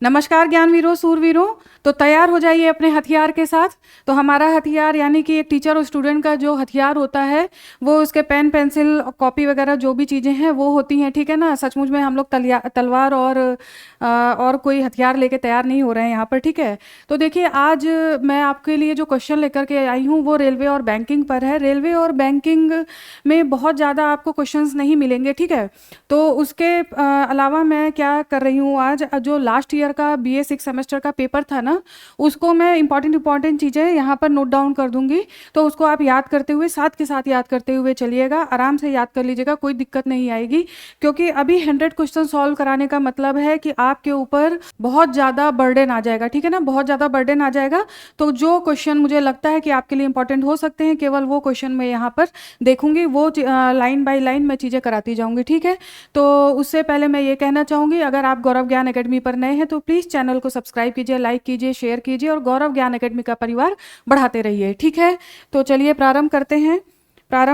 नमस्कार ज्ञानवीरों, सूरवीरों। तो तैयार हो जाइए अपने हथियार के साथ। तो हमारा हथियार यानी कि एक टीचर और स्टूडेंट का जो हथियार होता है वो उसके पेन पेंसिल कॉपी वगैरह जो भी चीज़ें हैं वो होती हैं, ठीक है ना। सचमुच में हम लोग तलवार और कोई हथियार लेके तैयार नहीं हो रहे हैं यहाँ पर, ठीक है। तो देखिए, आज मैं आपके लिए जो क्वेश्चन लेकर के आई हूँ वो रेलवे और बैंकिंग पर है। रेलवे और बैंकिंग में बहुत ज़्यादा आपको क्वेश्चंस नहीं मिलेंगे, ठीक है। तो उसके अलावा मैं क्या कर रही हूँ, आज जो लास्ट ईयर का BA 6 सेमेस्टर का पेपर था ना, उसको मैं इंपॉर्टेंट चीज़ें यहाँ पर नोट डाउन कर दूंगी। तो उसको आप याद करते हुए, साथ के साथ याद करते हुए चलिएगा, आराम से याद कर लीजिएगा, कोई दिक्कत नहीं आएगी। क्योंकि अभी 100 क्वेश्चन सॉल्व कराने का मतलब है कि आपके ऊपर बहुत ज़्यादा बर्डन आ जाएगा, ठीक है ना, बहुत ज़्यादा बर्डन आ जाएगा। तो जो क्वेश्चन मुझे लगता है कि आपके लिए इंपॉर्टेंट हो सकते हैं, केवल वो क्वेश्चन मैं यहाँ पर देखूंगी, वो लाइन बाय लाइन मैं चीज़ें कराती जाऊँगी, ठीक है। तो उससे पहले मैं ये कहना चाहूँगी, अगर आप गौरव ज्ञान एकेडमी पर नए हैं तो प्लीज़ चैनल को सब्सक्राइब कीजिए, लाइक कीजिए, शेयर कीजिए और गौरव ज्ञान एकेडमी का परिवार बढ़ाते रहिए, ठीक है। तो चलिए प्रारंभ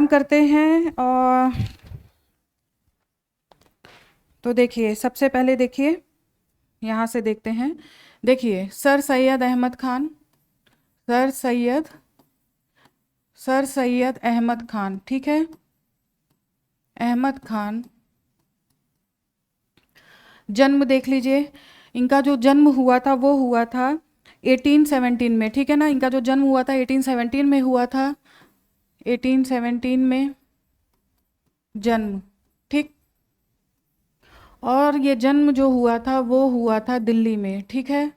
करते हैं। और तो देखिए, सबसे पहले देखिए, यहाँ से देखते हैं। देखिए, सर सैयद अहमद खान, सर सैयद अहमद खान, ठीक है, अहमद खान। जन्म देख लीजिए, इनका जो जन्म हुआ था वो हुआ था 1817 में, ठीक है ना। इनका जो जन्म हुआ था 1817 में हुआ था, 1817 में जन्म, ठीक। और ये जन्म जो हुआ था वो हुआ था दिल्ली में, ठीक है।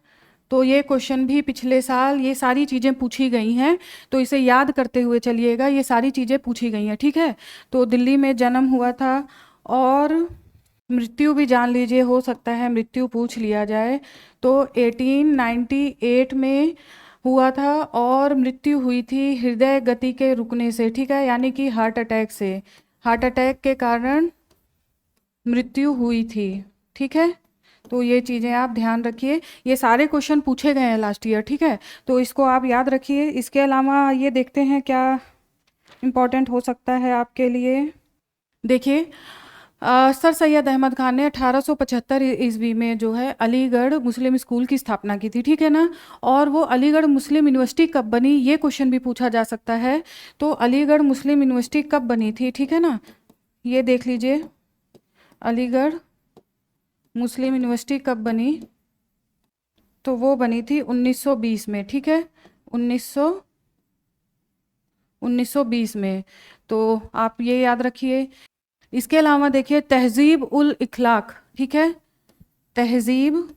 तो ये क्वेश्चन भी पिछले साल ये सारी चीज़ें पूछी गई हैं, तो इसे याद करते हुए चलिएगा, ये सारी चीज़ें पूछी गई हैं, ठीक है। तो दिल्ली में जन्म हुआ था और मृत्यु भी जान लीजिए, हो सकता है मृत्यु पूछ लिया जाए। तो 1898 में हुआ था और मृत्यु हुई थी हृदय गति के रुकने से, ठीक है, यानी कि हार्ट अटैक से, हार्ट अटैक के कारण मृत्यु हुई थी, ठीक है। तो ये चीज़ें आप ध्यान रखिए, ये सारे क्वेश्चन पूछे गए हैं लास्ट ईयर, ठीक है। तो इसको आप याद रखिए। इसके अलावा ये देखते हैं क्या इम्पोर्टेंट हो सकता है आपके लिए। देखिए, सर सैयद अहमद खान ने 1875 ईस्वी में जो है अलीगढ़ मुस्लिम स्कूल की स्थापना की थी, ठीक है ना। और वो अलीगढ़ मुस्लिम यूनिवर्सिटी कब बनी, ये क्वेश्चन भी पूछा जा सकता है। तो अलीगढ़ मुस्लिम यूनिवर्सिटी कब बनी थी, ठीक है ना, ये देख लीजिए, अलीगढ़ मुस्लिम यूनिवर्सिटी कब बनी। तो वो बनी थी 1920 में, ठीक है, 1920 में। तो आप ये याद रखिए। इसके अलावा देखिए, तहजीब उल इखलाक, ठीक है, तहजीब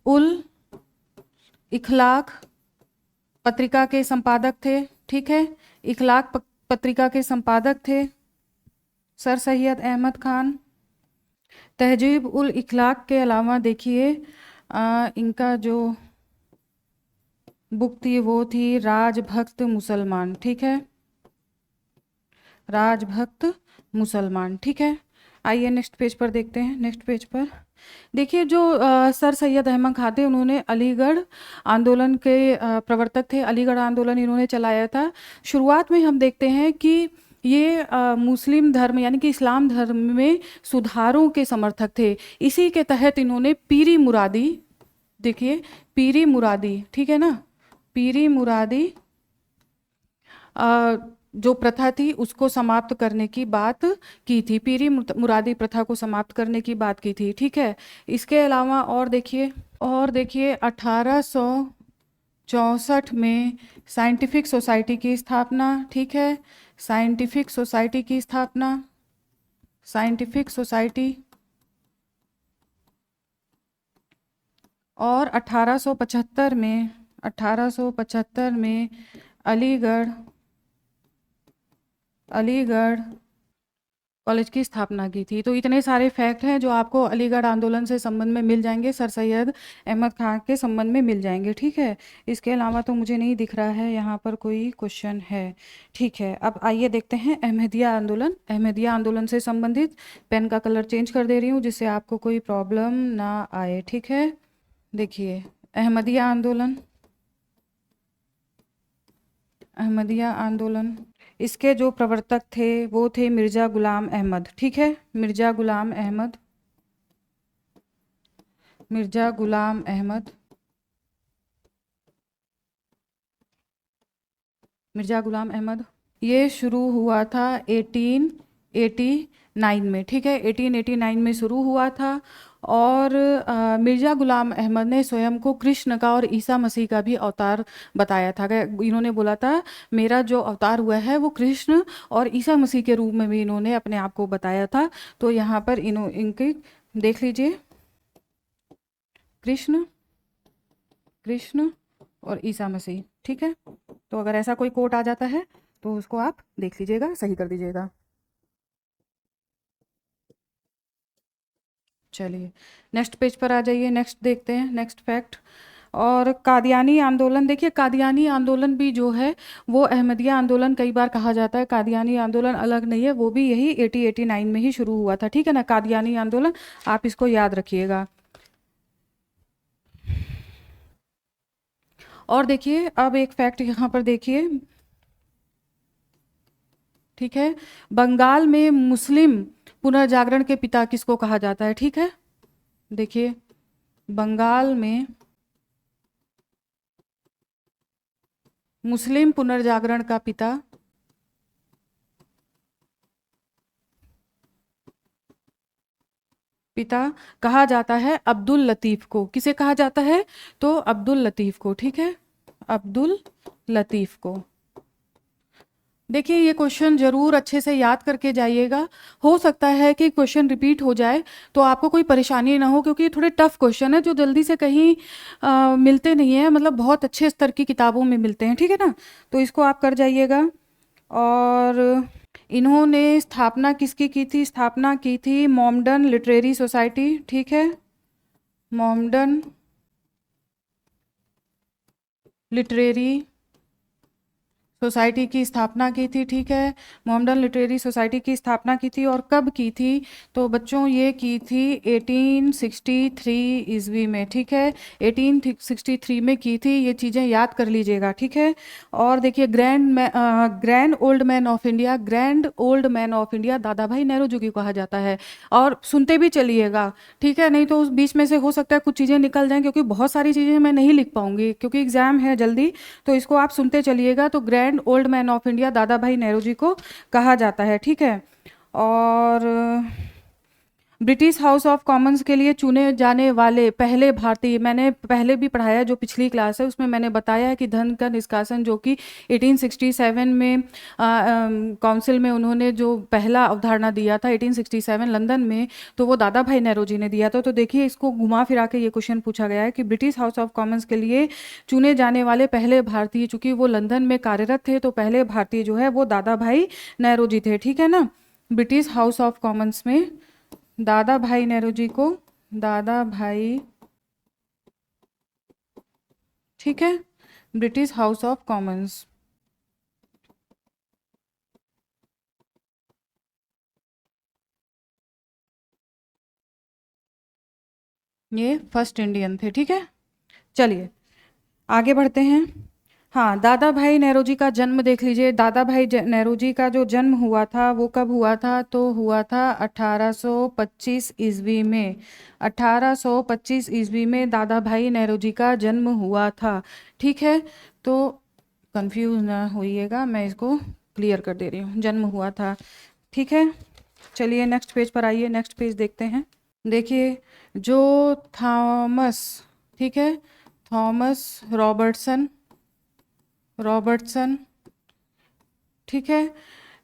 उल इखलाक पत्रिका के संपादक थे, ठीक है, इखलाक पत्रिका के संपादक थे सर सैयद अहमद खान। तहजीब उल इखलाक के अलावा देखिए, इनका जो बुक थी वो थी राजभक्त मुसलमान, ठीक है, राजभक्त मुसलमान, ठीक है। आइए नेक्स्ट पेज पर देखते हैं। नेक्स्ट पेज पर देखिए, जो सर सैयद अहमद खान थे, उन्होंने अलीगढ़ आंदोलन के प्रवर्तक थे। अलीगढ़ आंदोलन इन्होंने चलाया था। शुरुआत में हम देखते हैं कि ये मुस्लिम धर्म यानी कि इस्लाम धर्म में सुधारों के समर्थक थे। इसी के तहत इन्होंने पीरी मुरादी, देखिए पीरी मुरादी, ठीक है ना, पीरी मुरादी जो प्रथा थी उसको समाप्त करने की बात की थी, पीरी मुरादी प्रथा को समाप्त करने की बात की थी, ठीक है। इसके अलावा और देखिए 1864 में साइंटिफिक सोसाइटी की स्थापना, ठीक है, साइंटिफिक सोसाइटी की स्थापना, साइंटिफिक सोसाइटी। और 1875 में अलीगढ़ कॉलेज की स्थापना की थी। तो इतने सारे फैक्ट हैं जो आपको अलीगढ़ आंदोलन से संबंध में मिल जाएंगे, सर सैयद अहमद खान के संबंध में मिल जाएंगे, ठीक है। इसके अलावा तो मुझे नहीं दिख रहा है यहाँ पर कोई क्वेश्चन है, ठीक है। अब आइए देखते हैं अहमदिया आंदोलन। अहमदिया आंदोलन से संबंधित पेन का कलर चेंज कर दे रही हूँ जिससे आपको कोई प्रॉब्लम ना आए, ठीक है। देखिए, अहमदिया आंदोलन, अहमदिया आंदोलन, इसके जो प्रवर्तक थे वो थे मिर्ज़ा गुलाम अहमद, ठीक है, मिर्ज़ा गुलाम अहमद। मिर्ज़ा गुलाम अहमद, मिर्ज़ा गुलाम अहमद, ये शुरू हुआ था 1889 में, ठीक है, 1889 में शुरू हुआ था। और मिर्ज़ा गुलाम अहमद ने स्वयं को कृष्ण का और ईसा मसीह का भी अवतार बताया था। इन्होंने बोला था मेरा जो अवतार हुआ है वो कृष्ण और ईसा मसीह के रूप में भी इन्होंने अपने आप को बताया था। तो यहाँ पर इनके देख लीजिए, कृष्ण, कृष्ण और ईसा मसीह, ठीक है। तो अगर ऐसा कोई कोट आ जाता है तो उसको आप देख लीजिएगा, सही कर दीजिएगा। चलिए नेक्स्ट पेज पर आ जाइए, नेक्स्ट देखते हैं, नेक्स्ट फैक्ट। और कादियानी आंदोलन, देखिए कादियानी आंदोलन भी जो है वो अहमदिया आंदोलन कई बार कहा जाता है, कादियानी आंदोलन अलग नहीं है, वो भी यही 1889 में ही शुरू हुआ था, ठीक है ना, कादियानी आंदोलन, आप इसको याद रखिएगा। और देखिए अब एक फैक्ट यहाँ पर देखिए, ठीक है, बंगाल में मुस्लिम पुनर्जागरण के पिता किसको कहा जाता है, ठीक है। देखिए बंगाल में मुस्लिम पुनर्जागरण का पिता कहा जाता है अब्दुल लतीफ़ को। किसे कहा जाता है? तो अब्दुल लतीफ़ को, ठीक है, अब्दुल लतीफ़ को। देखिए ये क्वेश्चन ज़रूर अच्छे से याद करके जाइएगा, हो सकता है कि क्वेश्चन रिपीट हो जाए तो आपको कोई परेशानी ना हो, क्योंकि ये थोड़े टफ क्वेश्चन है जो जल्दी से कहीं मिलते नहीं हैं, मतलब बहुत अच्छे स्तर की किताबों में मिलते हैं, ठीक है ना। तो इसको आप कर जाइएगा। और इन्होंने स्थापना किसकी की थी? स्थापना की थी मॉमडन लिटरेरी सोसाइटी, ठीक है, मॉमडन लिटरेरी सोसाइटी की स्थापना की थी, ठीक है, मोहम्मदन लिटरेरी सोसाइटी की स्थापना की थी। और कब की थी? तो बच्चों ये की थी 1863 ईस्वी में, ठीक है, 1863 में की थी। ये चीज़ें याद कर लीजिएगा, ठीक है। और देखिए grand old man of India, grand old man of India दादा भाई नेहरू की कहा जाता है। और सुनते भी चलिएगा, ठीक है, नहीं तो उस बीच में से हो सकता है कुछ चीज़ें निकल जाएं, क्योंकि बहुत सारी चीज़ें मैं नहीं लिख पाऊंगी क्योंकि एग्जाम है जल्दी, तो इसको आप सुनते चलिएगा। तो grand old man of India दादा भाई नेहरू जी को कहा जाता है, ठीक है। और ब्रिटिश हाउस ऑफ कॉमन्स के लिए चुने जाने वाले पहले भारतीय, मैंने पहले भी पढ़ाया, जो पिछली क्लास है उसमें मैंने बताया है कि धन का निष्कासन जो कि 1867 में काउंसिल में उन्होंने जो पहला अवधारणा दिया था 1867 लंदन में, तो वो दादा भाई नेहरू जी ने दिया था। तो देखिए इसको घुमा फिरा के ये क्वेश्चन पूछा गया है कि ब्रिटिश हाउस ऑफ कॉमन्स के लिए चुने जाने वाले पहले भारतीय, चूंकि वो लंदन में कार्यरत थे तो पहले भारतीय जो है वो दादा भाई नेहरू जी थे, ठीक है ना। ब्रिटिश हाउस ऑफ कॉमन्स में दादा भाई नेहरू जी को दादा भाई, ठीक है, ब्रिटिश हाउस ऑफ कॉमन्स, ये फर्स्ट इंडियन थे, ठीक है। चलिए आगे बढ़ते हैं। हाँ, दादा भाई नेहरू जी का जन्म देख लीजिए। दादा भाई नेहरू जी का जो जन्म हुआ था वो कब हुआ था? तो हुआ था 1825 ईस्वी में। 1825 ईस्वी में दादा भाई नेहरू जी का जन्म हुआ था, ठीक है। तो कंफ्यूज ना होइएगा, मैं इसको क्लियर कर दे रही हूँ, जन्म हुआ था, ठीक है। चलिए नेक्स्ट पेज पर आइए, नेक्स्ट पेज देखते हैं। देखिए जो थॉमस, ठीक है, थॉमस रॉबर्टसन, ठीक है,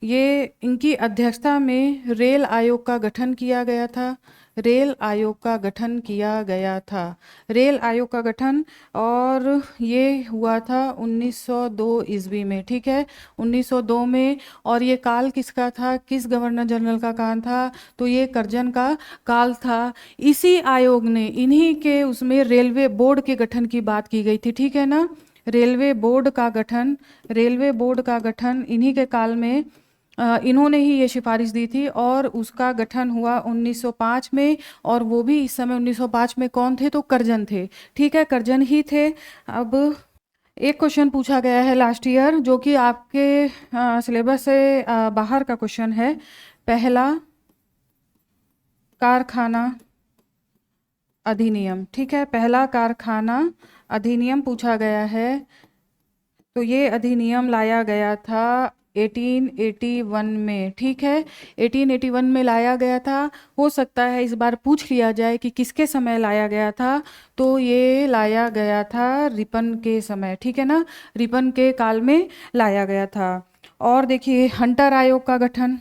ये इनकी अध्यक्षता में रेल आयोग का गठन किया गया था, रेल आयोग का गठन किया गया था, रेल आयोग का गठन। और ये हुआ था 1902 ईस्वी में, ठीक है, 1902 में। और ये काल किसका था? किस गवर्नर जनरल का काल था? तो ये करजन का काल था। इसी आयोग ने, इन्हीं के उसमें रेलवे बोर्ड के गठन की बात की गई थी, ठीक है ना, रेलवे बोर्ड का गठन, रेलवे बोर्ड का गठन इन्हीं के काल में इन्होंने ही ये सिफारिश दी थी। और उसका गठन हुआ 1905 में। और वो भी इस समय 1905 में कौन थे? तो करजन थे, ठीक है, करजन ही थे। अब एक क्वेश्चन पूछा गया है लास्ट ईयर जो कि आपके सिलेबस से बाहर का क्वेश्चन है। पहला कारखाना अधिनियम, ठीक है, पहला कारखाना अधिनियम पूछा गया है। तो ये अधिनियम लाया गया था 1881 में, ठीक है, 1881 में लाया गया था। हो सकता है इस बार पूछ लिया जाए कि किसके समय लाया गया था, तो ये लाया गया था रिपन के समय, ठीक है ना, रिपन के काल में लाया गया था। और देखिए हंटर आयोग का गठन,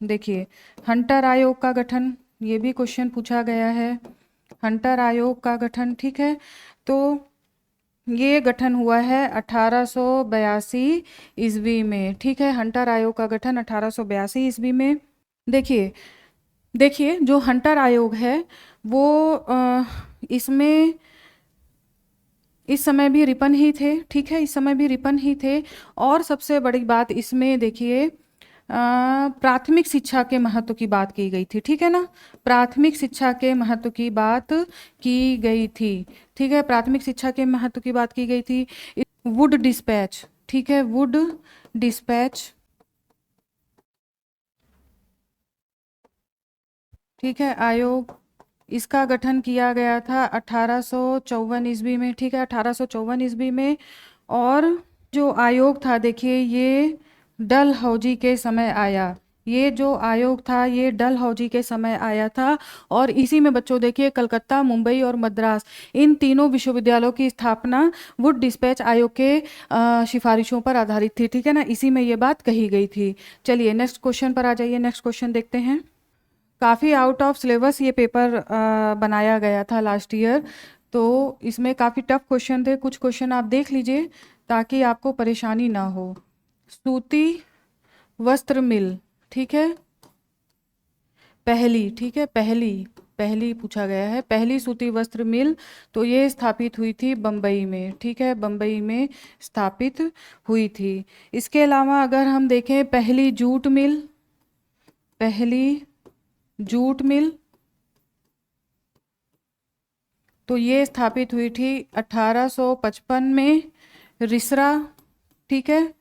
देखिए हंटर आयोग का गठन, ये भी क्वेश्चन पूछा गया है, हंटर आयोग का गठन, ठीक है। तो ये गठन हुआ है 1882 ईस्वी में, ठीक है, हंटर आयोग का गठन 1882 ईस्वी में। देखिए देखिए जो हंटर आयोग है वो इसमें इस समय भी रिपन ही थे, ठीक है, इस समय भी रिपन ही थे। और सबसे बड़ी बात इसमें देखिए प्राथमिक शिक्षा के महत्व की बात की गई थी, ठीक है ना, प्राथमिक शिक्षा के महत्व की बात की गई थी, ठीक है, प्राथमिक शिक्षा के महत्व की बात की गई थी। वुड डिस्पैच, ठीक है, वुड डिस्पैच, ठीक है, आयोग, इसका गठन किया गया था 1854 ईस्वी में, ठीक है, 1854 ईस्वी में। और जो आयोग था देखिए ये डलहौजी के समय आया, ये जो आयोग था ये डलहौजी के समय आया था। और इसी में बच्चों देखिए कलकत्ता, मुंबई और मद्रास, इन तीनों विश्वविद्यालयों की स्थापना वुड डिस्पैच आयोग के सिफारिशों पर आधारित थी, ठीक है ना, इसी में ये बात कही गई थी। चलिए नेक्स्ट क्वेश्चन पर आ जाइए, नेक्स्ट क्वेश्चन देखते हैं। काफ़ी आउट ऑफ सिलेबस ये पेपर बनाया गया था लास्ट ईयर, तो इसमें काफ़ी टफ क्वेश्चन थे, कुछ क्वेश्चन आप देख लीजिए ताकि आपको परेशानी ना हो। सूती वस्त्र मिल, ठीक है, पहली, ठीक है, पहली पहली पूछा गया है, पहली सूती वस्त्र मिल, तो ये स्थापित हुई थी बम्बई में, ठीक है, बम्बई में स्थापित हुई थी। इसके अलावा अगर हम देखें पहली जूट मिल, पहली जूट मिल, तो ये स्थापित हुई थी 1855 में रिसरा, ठीक है,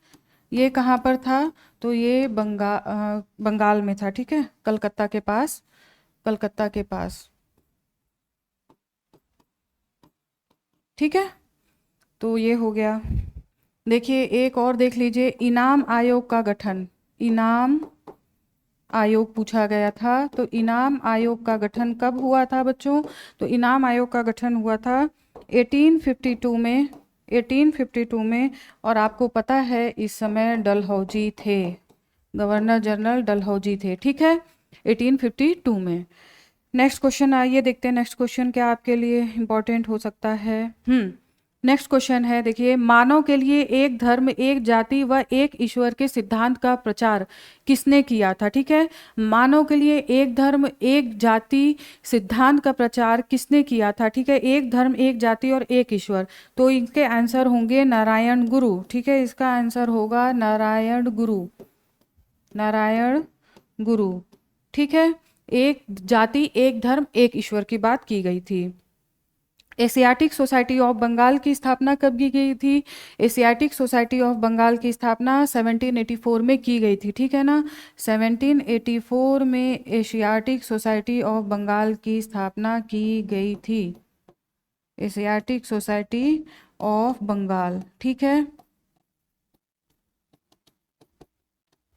ये कहाँ पर था, तो ये बंगाल में था, ठीक है, कलकत्ता के पास, कलकत्ता के पास, ठीक है, तो ये हो गया। देखिए एक और देख लीजिए, इनाम आयोग का गठन, इनाम आयोग पूछा गया था, तो इनाम आयोग का गठन कब हुआ था बच्चों, तो इनाम आयोग का गठन हुआ था 1852 में, 1852 में। और आपको पता है इस समय डलहौजी थे, गवर्नर जनरल डलहौजी थे, ठीक है, 1852 में। नेक्स्ट क्वेश्चन आइए देखते हैं, नेक्स्ट क्वेश्चन क्या आपके लिए इम्पोर्टेंट हो सकता है। नेक्स्ट क्वेश्चन है देखिए, मानव के लिए एक धर्म, एक जाति व एक ईश्वर के सिद्धांत का प्रचार किसने किया था, ठीक है, मानव के लिए एक धर्म, एक जाति सिद्धांत का प्रचार किसने किया था, ठीक है, एक धर्म, एक जाति और एक ईश्वर, तो इनके आंसर होंगे नारायण गुरु, ठीक है, इसका आंसर होगा नारायण गुरु, नारायण गुरु, ठीक है, एक जाति, एक धर्म, एक ईश्वर की बात की गई थी। एशियाटिक सोसाइटी ऑफ बंगाल की स्थापना कब की गई थी, एशियाटिक सोसाइटी ऑफ बंगाल की स्थापना 1784 में की गई थी, ठीक है ना, 1784 में एशियाटिक सोसाइटी ऑफ बंगाल की स्थापना की गई थी, एशियाटिक सोसाइटी ऑफ बंगाल, ठीक है,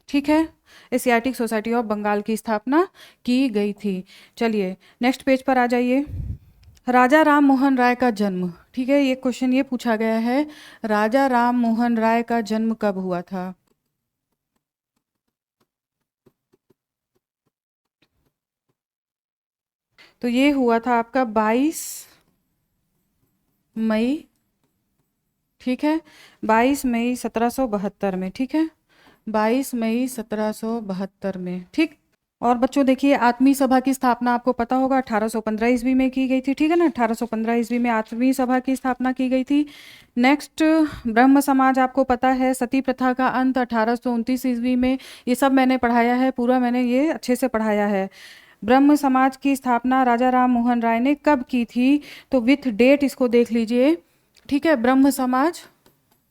ठीक है, एशियाटिक सोसाइटी ऑफ बंगाल की स्थापना की गई थी। चलिए नेक्स्ट पेज पर आ जाइए, राजा राम मोहन राय का जन्म, ठीक है, ये क्वेश्चन ये पूछा गया है, राजा राम मोहन राय का जन्म कब हुआ था, तो ये हुआ था आपका 22 मई, ठीक है, 22 मई 1772 में, ठीक है, 22 मई 1772 में, ठीक। और बच्चों देखिए आत्मीय सभा की स्थापना आपको पता होगा 1815 ईस्वी में की गई थी, ठीक है ना, 1815 ईस्वी में आत्मीय सभा की स्थापना की गई थी। नेक्स्ट ब्रह्म समाज आपको पता है, सती प्रथा का अंत 1829 ईस्वी में, ये सब मैंने पढ़ाया है, पूरा मैंने ये अच्छे से पढ़ाया है। ब्रह्म समाज की स्थापना राजा राम मोहन राय ने कब की थी, तो विथ डेट इसको देख लीजिए, ठीक है, ब्रह्म समाज,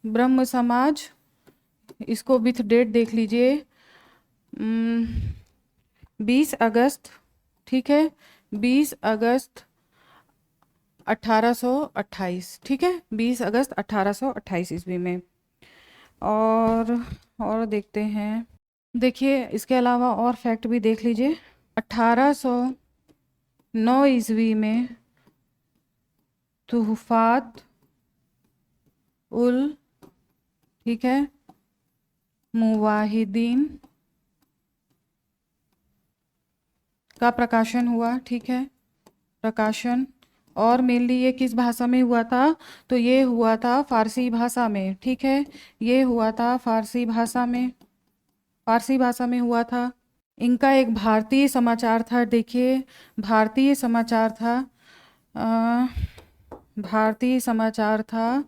ब्रह्म समाज, इसको विथ डेट देख लीजिए, 20 अगस्त, ठीक है, 20 अगस्त 1828, ठीक है, 20 अगस्त 1828 ईस्वी में। और देखते हैं, देखिए इसके अलावा और फैक्ट भी देख लीजिए। 1809 ईस्वी में तुहफात उल, ठीक है, मुवाहिदीन का प्रकाशन हुआ, ठीक है, प्रकाशन। और मेनली ये किस भाषा में हुआ था? तो ये हुआ था फारसी भाषा में, ठीक है, ये हुआ था फारसी भाषा में, फारसी भाषा में हुआ था। इनका एक भारतीय समाचार था, देखिए भारतीय समाचार था, भारतीय समाचार था,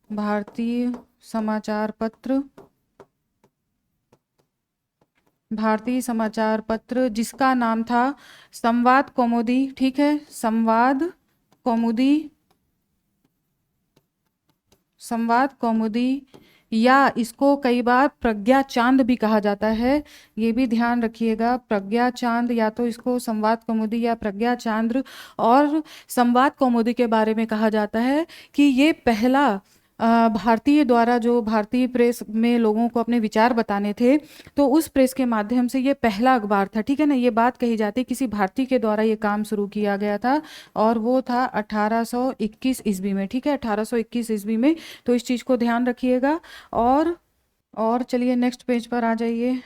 भारतीय समाचार पत्र, भारतीय समाचार पत्र जिसका नाम था संवाद कौमुदी, ठीक है, संवाद कौमुदी, संवाद कौमुदी, या इसको कई बार प्रज्ञा चांद भी कहा जाता है, ये भी ध्यान रखिएगा, प्रज्ञा चांद, या तो इसको संवाद कौमुदी या प्रज्ञा चांद। और संवाद कौमुदी के बारे में कहा जाता है कि ये पहला भारतीय द्वारा, जो भारतीय प्रेस में लोगों को अपने विचार बताने थे, तो उस प्रेस के माध्यम से ये पहला अखबार था, ठीक है ना, ये बात कही जाती है किसी भारतीय के द्वारा ये काम शुरू किया गया था, और वो था 1821 ईस्वी में, ठीक है, 1821 ईस्वी में। तो इस चीज़ को ध्यान रखिएगा। और चलिए नेक्स्ट पेज पर आ जाइए।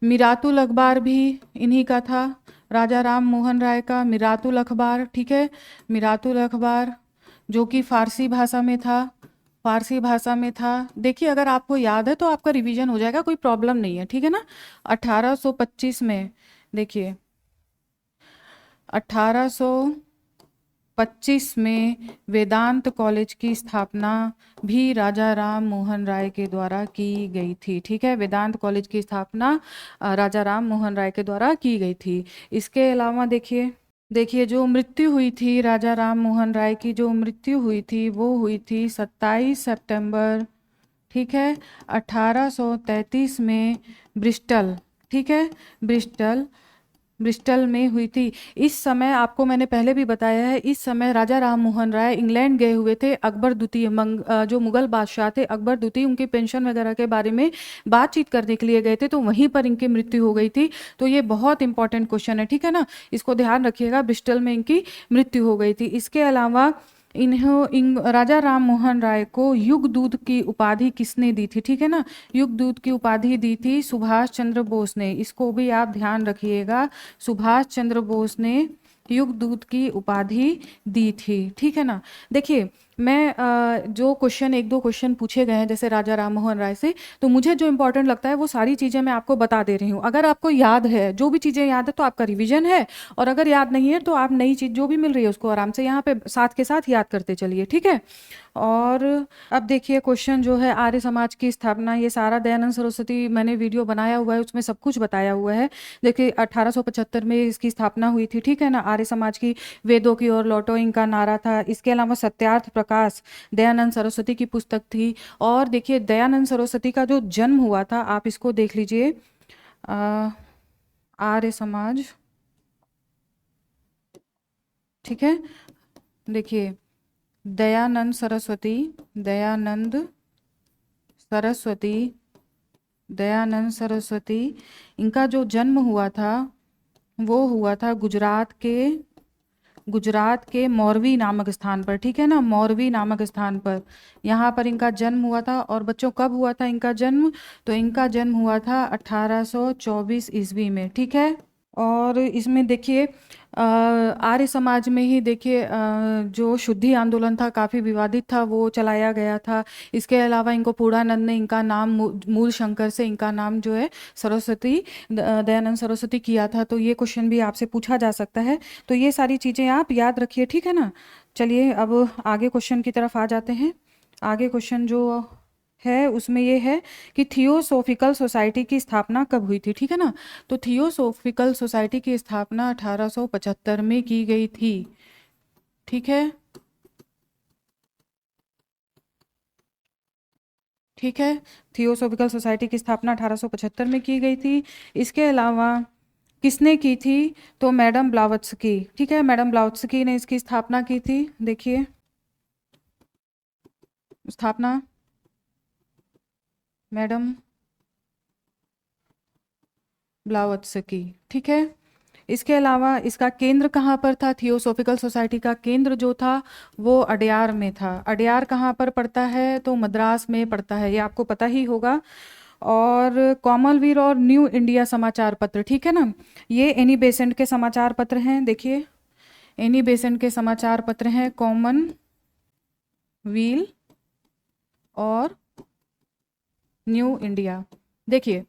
मिरातुल अखबार भी इन्हीं का था, राजा राम मोहन राय का मिरातुल अखबार, ठीक है, मिरातुल अखबार, जो कि फारसी भाषा में था, फारसी भाषा में था। देखिए अगर आपको याद है तो आपका रिवीजन हो जाएगा, कोई प्रॉब्लम नहीं है, ठीक है ना। 1825 में, देखिए 1825 में वेदांत कॉलेज की स्थापना भी राजा राम मोहन राय के द्वारा की गई थी, ठीक है, वेदांत कॉलेज की स्थापना राजा राम मोहन राय के द्वारा की गई थी। इसके अलावा देखिए जो मृत्यु हुई थी राजा राम मोहन राय की, जो मृत्यु हुई थी वो हुई थी 27 सितंबर, ठीक है, 1833 में ब्रिस्टल, ठीक है, ब्रिस्टल, ब्रिस्टल में हुई थी। इस समय आपको मैंने पहले भी बताया है, इस समय राजा राम मोहन राय इंग्लैंड गए हुए थे, अकबर द्वितीय जो मुगल बादशाह थे अकबर द्वितीय, उनकी पेंशन वगैरह के बारे में बातचीत करने के लिए गए थे, तो वहीं पर इनकी मृत्यु हो गई थी। तो ये बहुत इंपॉर्टेंट क्वेश्चन है, ठीक है ना, इसको ध्यान रखिएगा, ब्रिस्टल में इनकी मृत्यु हो गई थी। इसके अलावा राजा राम मोहन राय को युग दूत की उपाधि किसने दी थी? ठीक है ना, युग दूत की उपाधि दी थी सुभाष चंद्र बोस ने, इसको भी आप ध्यान रखिएगा, सुभाष चंद्र बोस ने युग दूत की उपाधि दी थी, ठीक है ना। देखिए मैं जो क्वेश्चन, एक दो क्वेश्चन पूछे गए हैं जैसे राजा राम मोहन राय से, तो मुझे जो इंपॉर्टेंट लगता है वो सारी चीज़ें मैं आपको बता दे रही हूँ। अगर आपको याद है, जो भी चीज़ें याद है तो आपका रिवीजन है, और अगर याद नहीं है तो आप नई चीज़ जो भी मिल रही है उसको आराम से यहाँ पे साथ के साथ याद करते चलिए, ठीक है। और अब देखिए क्वेश्चन जो है, आर्य समाज की स्थापना, ये सारा दयानंद सरस्वती मैंने वीडियो बनाया हुआ है, उसमें सब कुछ बताया हुआ है। देखिए 1875 में इसकी स्थापना हुई थी, ठीक है ना, आर्य समाज की, वेदों की ओर लौटो इनका नारा था। इसके अलावा सत्यार्थ प्रकाश दयानंद सरस्वती की पुस्तक थी। और देखिए दयानंद सरस्वती का जो जन्म हुआ था, आप इसको देख लीजिए, आर्य समाज, ठीक है, देखिए दयानंद सरस्वती, दयानंद सरस्वती, दयानंद सरस्वती, इनका जो जन्म हुआ था वो हुआ था गुजरात के मोरवी नामक स्थान पर, ठीक है ना, मोरवी नामक स्थान पर, यहाँ पर इनका जन्म हुआ था। और बच्चों कब हुआ था इनका जन्म? तो इनका जन्म हुआ था 1824 ईस्वी में, ठीक है। और इसमें देखिए आर्य समाज में ही देखिए जो शुद्धि आंदोलन था काफ़ी विवादित था, वो चलाया गया था। इसके अलावा इनको पूर्णानंद ने इनका नाम मूल शंकर से इनका नाम जो है सरस्वती, दयानंद सरस्वती किया था। तो ये क्वेश्चन भी आपसे पूछा जा सकता है, तो ये सारी चीज़ें आप याद रखिए, ठीक है ना। चलिए अब आगे क्वेश्चन की तरफ आ जाते हैं। आगे क्वेश्चन जो है उसमें ये है कि थियोसोफिकल सोसाइटी की स्थापना कब हुई थी, ठीक है ना। तो थियोसोफिकल सोसाइटी की स्थापना 1875 में की गई थी, ठीक है, ठीक है, थियोसोफिकल सोसाइटी की स्थापना 1875 में की गई थी। इसके अलावा किसने की थी? तो मैडम ब्लावत्स्की, ठीक है, मैडम ब्लावत्स्की ने इसकी स्थापना की थी। देखिए स्थापना मैडम ब्लावत्स्की, ठीक है। इसके अलावा इसका केंद्र कहाँ पर था? थियोसॉफिकल सोसाइटी का केंद्र जो था वो अडयार में था। अडयार कहाँ पर पड़ता है? तो मद्रास में पड़ता है, ये आपको पता ही होगा। और कॉमनवीर और न्यू इंडिया समाचार पत्र, ठीक है ना, ये एनी बेसेंट के समाचार पत्र हैं। देखिए एनी बेसेंट के समाचार पत्र हैं कॉमन व्हील और न्यू इंडिया। देखिए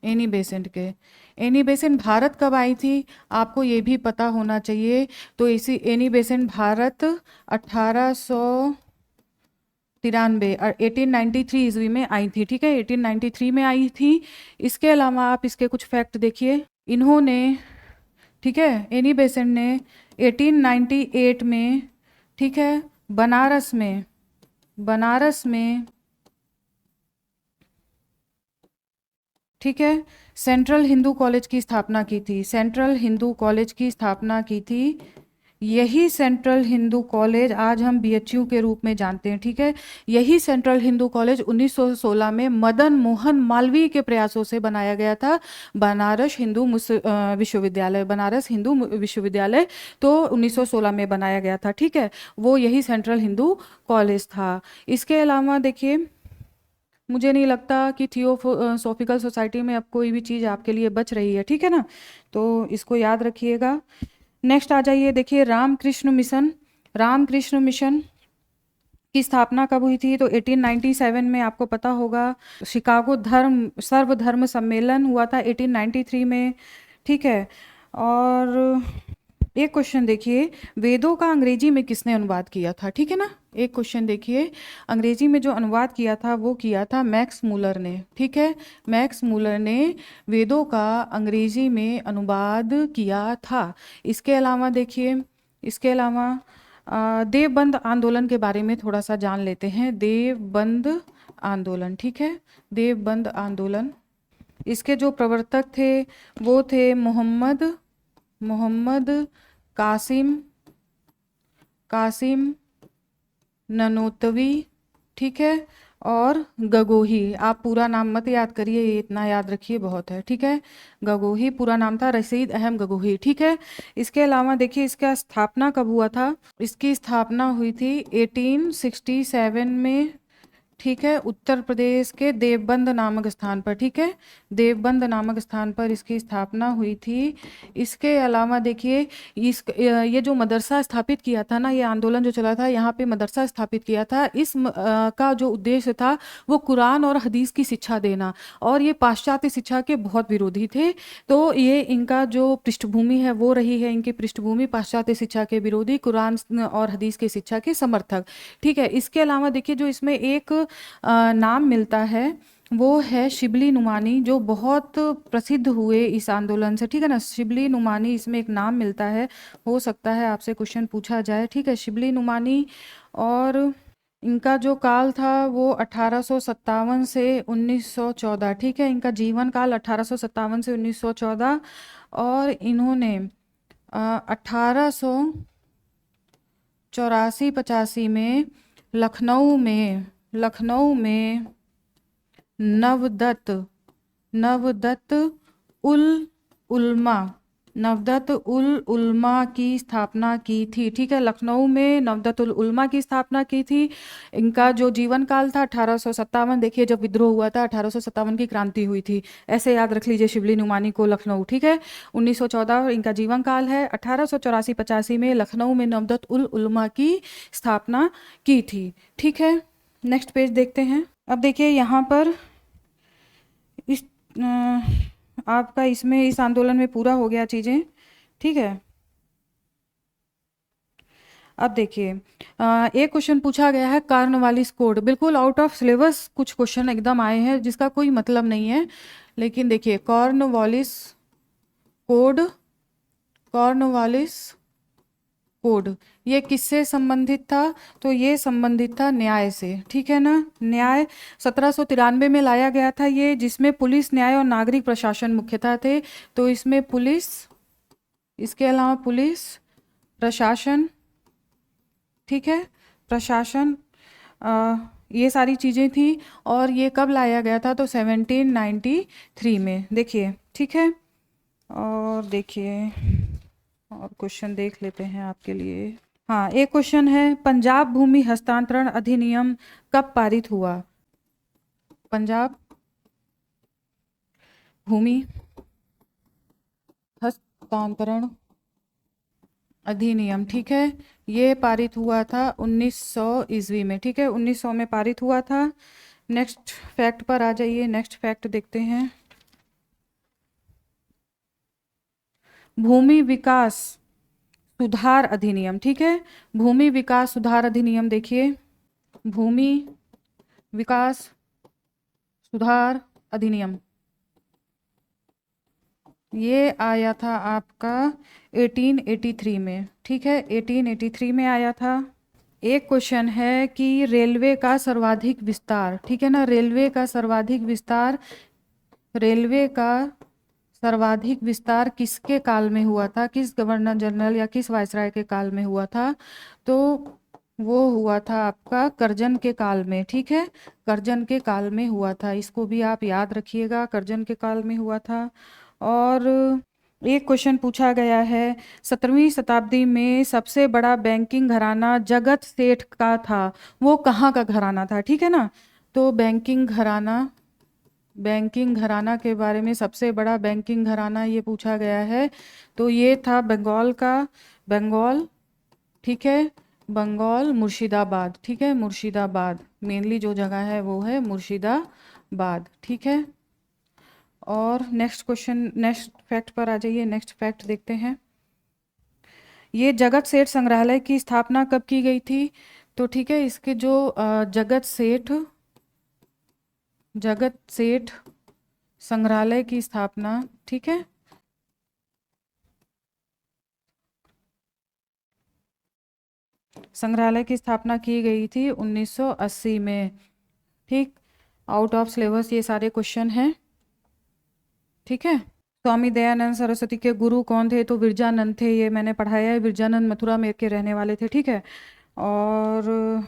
एनी बेसेंट के, एनी बेसेंट भारत कब आई थी आपको ये भी पता होना चाहिए। तो इसी एनी बेसेंट भारत 1893 और 1893 ईस्वी में आई थी, ठीक है, 1893 में आई थी। इसके अलावा आप इसके कुछ फैक्ट देखिए। इन्होंने, ठीक है, एनी बेसेंट ने 1898 में, ठीक है, बनारस में, बनारस में, ठीक है, सेंट्रल हिंदू कॉलेज की स्थापना की थी। सेंट्रल हिंदू कॉलेज की स्थापना की थी। यही सेंट्रल हिंदू कॉलेज आज हम बीएचयू के रूप में जानते हैं, ठीक है। यही सेंट्रल हिंदू कॉलेज 1916 में मदन मोहन मालवीय के प्रयासों से बनाया गया था। बनारस हिंदू विश्वविद्यालय, बनारस हिंदू विश्वविद्यालय तो 1916 में बनाया गया था, ठीक है, वो यही सेंट्रल हिंदू कॉलेज था। इसके अलावा देखिए मुझे नहीं लगता कि थियोसॉफिकल सोसाइटी में अब कोई भी चीज़ आपके लिए बच रही है, ठीक है ना, तो इसको याद रखिएगा। नेक्स्ट आ जाइए, देखिए रामकृष्ण मिशन। रामकृष्ण मिशन की स्थापना कब हुई थी? तो 1897 में, आपको पता होगा। शिकागो सर्वधर्म सम्मेलन हुआ था 1893 में, ठीक है। और एक क्वेश्चन देखिए, वेदों का अंग्रेजी में किसने अनुवाद किया था? ठीक है ना, एक क्वेश्चन देखिए, अंग्रेजी में जो अनुवाद किया था वो किया था मैक्स मूलर ने, ठीक है, मैक्स मूलर ने वेदों का अंग्रेजी में अनुवाद किया था। इसके अलावा देखिए, इसके अलावा देवबंद आंदोलन के बारे में थोड़ा सा जान लेते हैं। देवबंद आंदोलन, ठीक है, देवबंद आंदोलन, इसके जो प्रवर्तक थे वो थे मोहम्मद कासिम ननोतवी, ठीक है, और गगोही। आप पूरा नाम मत याद करिए, ये इतना याद रखिए बहुत है, ठीक है। गगोही पूरा नाम था, रशीद अहम गगोही, ठीक है। इसके अलावा देखिए इसका स्थापना कब हुआ था? इसकी स्थापना हुई थी 1867 में, ठीक है, उत्तर प्रदेश के देवबंद नामक स्थान पर, ठीक है, देवबंद नामक स्थान पर इसकी स्थापना हुई थी। इसके अलावा देखिए ये जो मदरसा स्थापित किया था ना, ये आंदोलन जो चला था यहाँ पे मदरसा स्थापित किया था, का जो उद्देश्य था वो कुरान और हदीस की शिक्षा देना, और ये पाश्चात्य शिक्षा के बहुत विरोधी थे। तो ये इनका जो पृष्ठभूमि है वो रही है, इनकी पृष्ठभूमि पाश्चात्य शिक्षा के विरोधी, कुरान और हदीस की शिक्षा के समर्थक, ठीक है। इसके अलावा देखिए जो इसमें एक नाम मिलता है वो है शिबली नुमानी, जो बहुत प्रसिद्ध हुए इस आंदोलन से, ठीक है ना, शिबली नुमानी इसमें एक नाम मिलता है, हो सकता है आपसे क्वेश्चन पूछा जाए, ठीक है, शिबली नुमानी। और इनका जो काल था वो 1857 से 1914, ठीक है, इनका जीवन काल 1857 से 1914। और इन्होंने 1884-85 में लखनऊ में नवदत्त उल उल्मा की स्थापना की थी, ठीक है, लखनऊ में नवदत्त उल उल्मा की स्थापना की थी। इनका जो जीवन काल था 1857, देखिए जब विद्रोह हुआ था 1857 की क्रांति हुई थी, ऐसे याद रख लीजिए शिबली नुमानी को, लखनऊ, ठीक है। 1914 इनका जीवन काल है। 1884-85 में लखनऊ में नवदत्त उल उल्मा की स्थापना की थी, ठीक है। नेक्स्ट पेज देखते हैं। अब देखिए यहाँ पर इस आपका इसमें इस आंदोलन में पूरा हो गया चीज़ें, ठीक है। अब देखिए एक क्वेश्चन पूछा गया है कार्नवालिस कोड, बिल्कुल आउट ऑफ सिलेबस कुछ क्वेश्चन एकदम आए हैं जिसका कोई मतलब नहीं है, लेकिन देखिए कॉर्नवालिस कोड, ये किससे संबंधित था? तो ये संबंधित था न्याय से, ठीक है ना। न्याय 1793 में लाया गया था ये, जिसमें पुलिस, न्याय और नागरिक प्रशासन मुख्यतः थे। तो इसमें पुलिस, इसके अलावा पुलिस, प्रशासन, ठीक है, प्रशासन, ये सारी चीज़ें थी। और ये कब लाया गया था? तो 1793 में, देखिए, ठीक है। और देखिए, और क्वेश्चन देख लेते हैं आपके लिए। हाँ, एक क्वेश्चन है, पंजाब भूमि हस्तांतरण अधिनियम कब पारित हुआ? पंजाब भूमि हस्तांतरण अधिनियम, ठीक है, ये पारित हुआ था 1900 ईस्वी में, ठीक है, 1900 में पारित हुआ था। नेक्स्ट फैक्ट पर आ जाइए, नेक्स्ट फैक्ट देखते हैं। भूमि विकास सुधार अधिनियम, ठीक है, भूमि विकास सुधार अधिनियम, देखिए, भूमि विकास सुधार अधिनियम, ये आया था आपका 1883 में, ठीक है, 1883 में आया था। एक क्वेश्चन है कि रेलवे का सर्वाधिक विस्तार, ठीक है ना, रेलवे का सर्वाधिक विस्तार, रेलवे का सर्वाधिक विस्तार किसके काल में हुआ था? किस गवर्नर जनरल या किस वायसराय के काल में हुआ था? तो वो हुआ था आपका कर्जन के काल में, ठीक है, कर्जन के काल में हुआ था। इसको भी आप याद रखिएगा, कर्जन के काल में हुआ था। और एक क्वेश्चन पूछा गया है, 17वीं शताब्दी में सबसे बड़ा बैंकिंग घराना जगत सेठ का था, वो कहाँ का घराना था? ठीक है ना, तो बैंकिंग घराना के बारे में, सबसे बड़ा बैंकिंग घराना ये पूछा गया है, तो ये था बंगाल का, बंगाल, ठीक है, बंगाल, मुर्शिदाबाद, ठीक है, मुर्शिदाबाद, मेनली जो जगह है वो है मुर्शिदाबाद, ठीक है। और नेक्स्ट क्वेश्चन, नेक्स्ट फैक्ट पर आ जाइए, नेक्स्ट फैक्ट देखते हैं। ये जगत सेठ संग्रहालय की स्थापना कब की गई थी? तो ठीक है, इसके जो जगत सेठ संग्रहालय की स्थापना, ठीक है, संग्रहालय की स्थापना की गई थी 1980 में, ठीक। आउट ऑफ सिलेबस ये सारे क्वेश्चन हैं, ठीक है। स्वामी दयानंद सरस्वती के गुरु कौन थे? तो विरजानंद थे, ये मैंने पढ़ाया है, विरजानंद मथुरा में के रहने वाले थे, ठीक है। और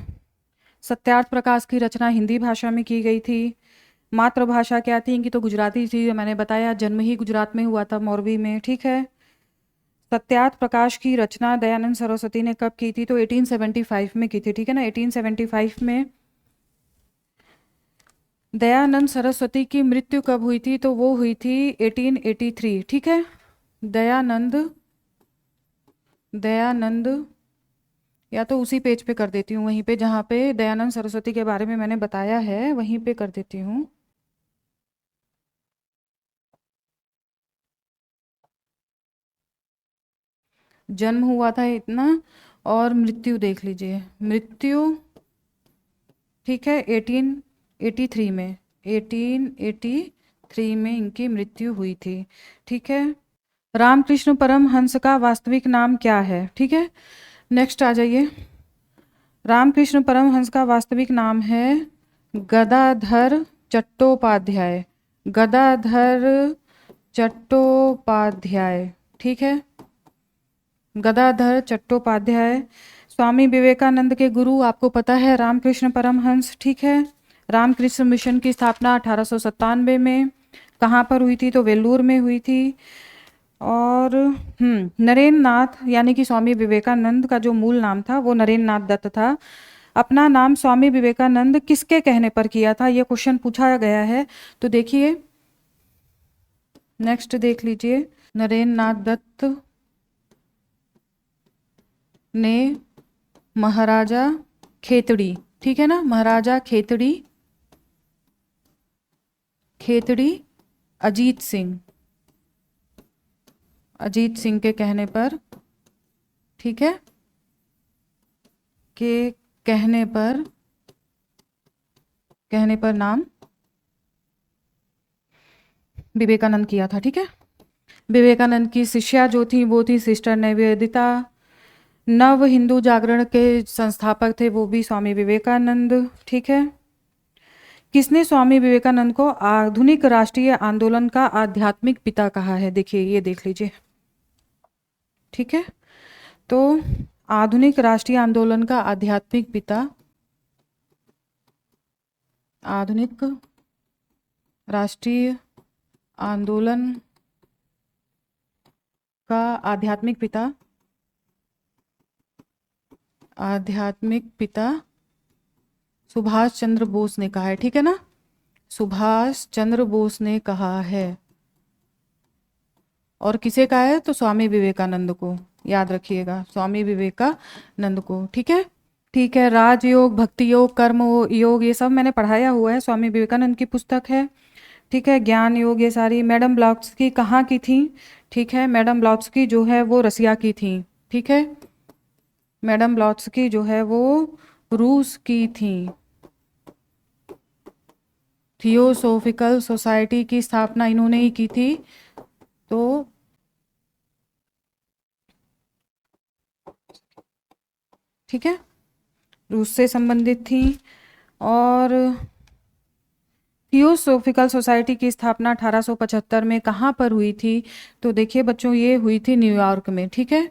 सत्यार्थ प्रकाश की रचना हिंदी भाषा में की गई थी। मातृभाषा क्या थी इनकी? तो गुजराती थी, मैंने बताया, जन्म ही गुजरात में हुआ था, मोरबी में, ठीक है। सत्यार्थ प्रकाश की रचना दयानंद सरस्वती ने कब की थी? तो 1875 में की थी, ठीक है ना, 1875 में। दयानंद सरस्वती की मृत्यु कब हुई थी? तो वो हुई थी 1883, ठीक है। दयानंद या तो उसी पेज पे कर देती हूँ, वहीं पे जहाँ पे दयानंद सरस्वती के बारे में मैंने बताया है, वहीं पे कर देती हूँ। जन्म हुआ था इतना, और मृत्यु देख लीजिए, मृत्यु, ठीक है, 1883 में, 1883 में इनकी मृत्यु हुई थी, ठीक है। रामकृष्ण परमहंस का वास्तविक नाम क्या है? ठीक है, नेक्स्ट आ जाइए। रामकृष्ण परमहंस का वास्तविक नाम है गदाधर चट्टोपाध्याय, गदाधर चट्टोपाध्याय, ठीक है, गदाधर चट्टोपाध्याय। स्वामी विवेकानंद के गुरु आपको पता है रामकृष्ण परमहंस, ठीक है। रामकृष्ण मिशन की स्थापना 1897 में कहाँ पर हुई थी? तो वेल्लूर में हुई थी। और नरेंद्र नाथ, यानी कि स्वामी विवेकानंद का जो मूल नाम था वो नरेंद्र नाथ दत्त था। अपना नाम स्वामी विवेकानंद किसके कहने पर किया था? ये क्वेश्चन पूछा गया है, तो देखिए, नेक्स्ट देख लीजिए। नरेंद्र नाथ दत्त ने महाराजा खेतड़ी, ठीक है ना, महाराजा खेतड़ी अजीत सिंह के कहने पर, ठीक है, के कहने पर नाम विवेकानंद किया था, ठीक है। विवेकानंद की शिष्या जो थी वो थी सिस्टर निवेदिता, नव हिंदू जागरण के संस्थापक थे वो भी स्वामी विवेकानंद। ठीक है। किसने स्वामी विवेकानंद को आधुनिक राष्ट्रीय आंदोलन का आध्यात्मिक पिता कहा है? देखिए ये देख लीजिए। ठीक है, तो आधुनिक राष्ट्रीय आंदोलन का आध्यात्मिक पिता, आधुनिक राष्ट्रीय आंदोलन का आध्यात्मिक पिता, आध्यात्मिक पिता सुभाष चंद्र बोस ने कहा है। ठीक है ना, सुभाष चंद्र बोस ने कहा है। और किसे कहा है? तो स्वामी विवेकानंद को, याद रखिएगा, स्वामी विवेकानंद को। ठीक है, ठीक है। राजयोग, भक्ति योग, कर्म योग, ये सब मैंने पढ़ाया हुआ है, स्वामी विवेकानंद की पुस्तक है। ठीक है, ज्ञान योग, ये सारी। मैडम ब्लॉट्सकी कहाँ की थी? ठीक है, मैडम ब्लॉट्सकी जो है वो रसिया की थी। ठीक है, मैडम ब्लॉट्सकी जो है वो रूस की थी। थियोसोफिकल सोसाइटी की स्थापना इन्होंने ही की थी। तो ठीक है, रूस से संबंधित थी। और थियोसोफिकल सोसाइटी की स्थापना 1875 में कहाँ पर हुई थी? तो देखिए बच्चों, ये हुई थी न्यूयॉर्क में। ठीक है,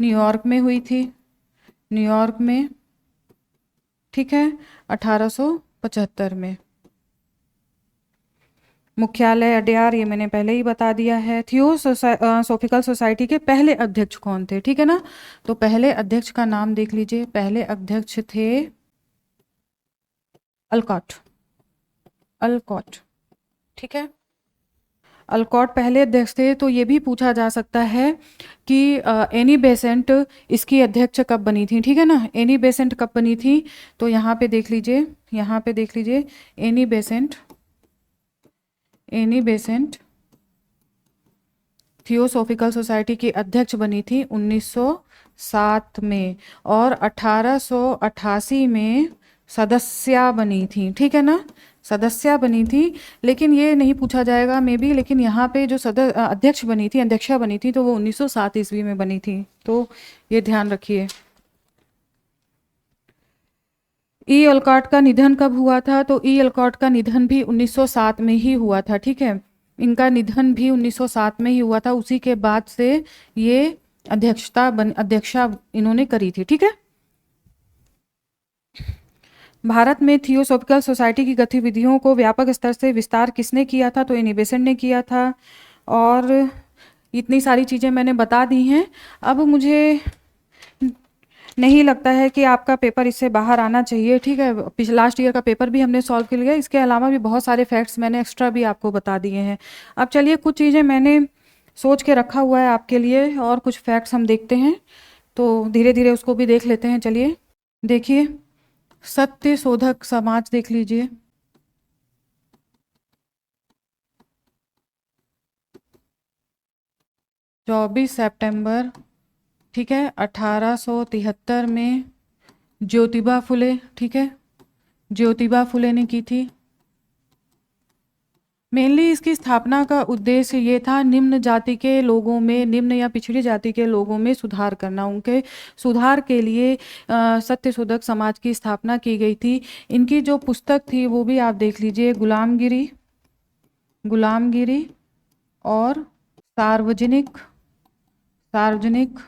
न्यूयॉर्क में हुई थी, न्यूयॉर्क में। ठीक है, 1875 में। मुख्यालय अड्यार, ये मैंने पहले ही बता दिया है। थियोसोफिकल सोसाइटी के पहले अध्यक्ष कौन थे? ठीक है ना, तो पहले अध्यक्ष का नाम देख लीजिए। पहले अध्यक्ष थे अल्कॉट, अल्कॉट। ठीक है, अल्कॉट पहले अध्यक्ष थे। तो ये भी पूछा जा सकता है कि एनी बेसेंट इसकी अध्यक्ष कब बनी थी? ठीक है ना, एनी बेसेंट कब बनी थी? तो यहाँ पे देख लीजिए, यहाँ पे देख लीजिए, Annie Besant, Annie Besant theosophical society की अध्यक्ष बनी थी 1907 में, और 1888 में सदस्या बनी थी। ठीक है ना, सदस्या बनी थी। लेकिन ये नहीं पूछा जाएगा मे बी, लेकिन यहाँ पे जो अध्यक्ष बनी थी, अध्यक्षा बनी थी, तो वो 1907 ईस्वी में बनी थी। तो ये ध्यान रखिए। ई अल्कॉट का निधन कब हुआ था? तो ई अल्कॉट का निधन भी 1907 में ही हुआ था। ठीक है, इनका निधन भी 1907 में ही हुआ था। उसी के बाद से ये अध्यक्षा इन्होंने करी थी। ठीक है, भारत में थियोसॉफिकल सोसाइटी की गतिविधियों को व्यापक स्तर से विस्तार किसने किया था? तो एनी बेसेंट ने किया था। और इतनी सारी चीज़ें मैंने बता दी हैं। अब मुझे नहीं लगता है कि आपका पेपर इससे बाहर आना चाहिए। ठीक है, लास्ट ईयर का पेपर भी हमने सॉल्व कर लिया। इसके अलावा भी बहुत सारे फैक्ट्स मैंने एक्स्ट्रा भी आपको बता दिए हैं। अब चलिए, कुछ चीज़ें मैंने सोच के रखा हुआ है आपके लिए, और कुछ फैक्ट्स हम देखते हैं। तो धीरे धीरे उसको भी देख लेते हैं। चलिए देखिए, सत्य शोधक समाज देख लीजिए। चौबीस सितंबर, ठीक है, 1873 में ज्योतिबा फुले, ठीक है, ज्योतिबा फुले ने की थी। मेनली इसकी स्थापना का उद्देश्य ये था, निम्न जाति के लोगों में, निम्न या पिछड़ी जाति के लोगों में सुधार करना। उनके सुधार के लिए सत्यशोधक समाज की स्थापना की गई थी। इनकी जो पुस्तक थी वो भी आप देख लीजिए, गुलामगिरी, गुलामगिरी और सार्वजनिक, सार्वजनिक,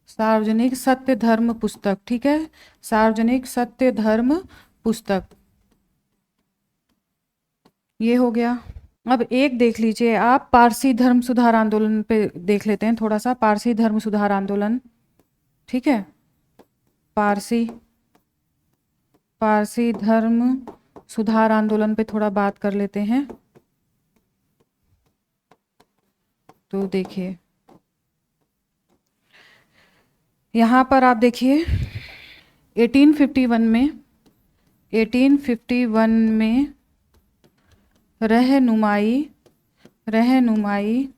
सार्वजनिक सत्य धर्म पुस्तक। ठीक है, सार्वजनिक सत्य धर्म पुस्तक, ये हो गया। अब एक देख लीजिए आप, पारसी धर्म सुधार आंदोलन पे देख लेते हैं थोड़ा सा। पारसी धर्म सुधार आंदोलन, ठीक है, पारसी, पारसी धर्म सुधार आंदोलन पे थोड़ा बात कर लेते हैं। तो देखिए यहाँ पर आप देखिए 1851 में, 1851 में रहनुमाई, रहनुमाई,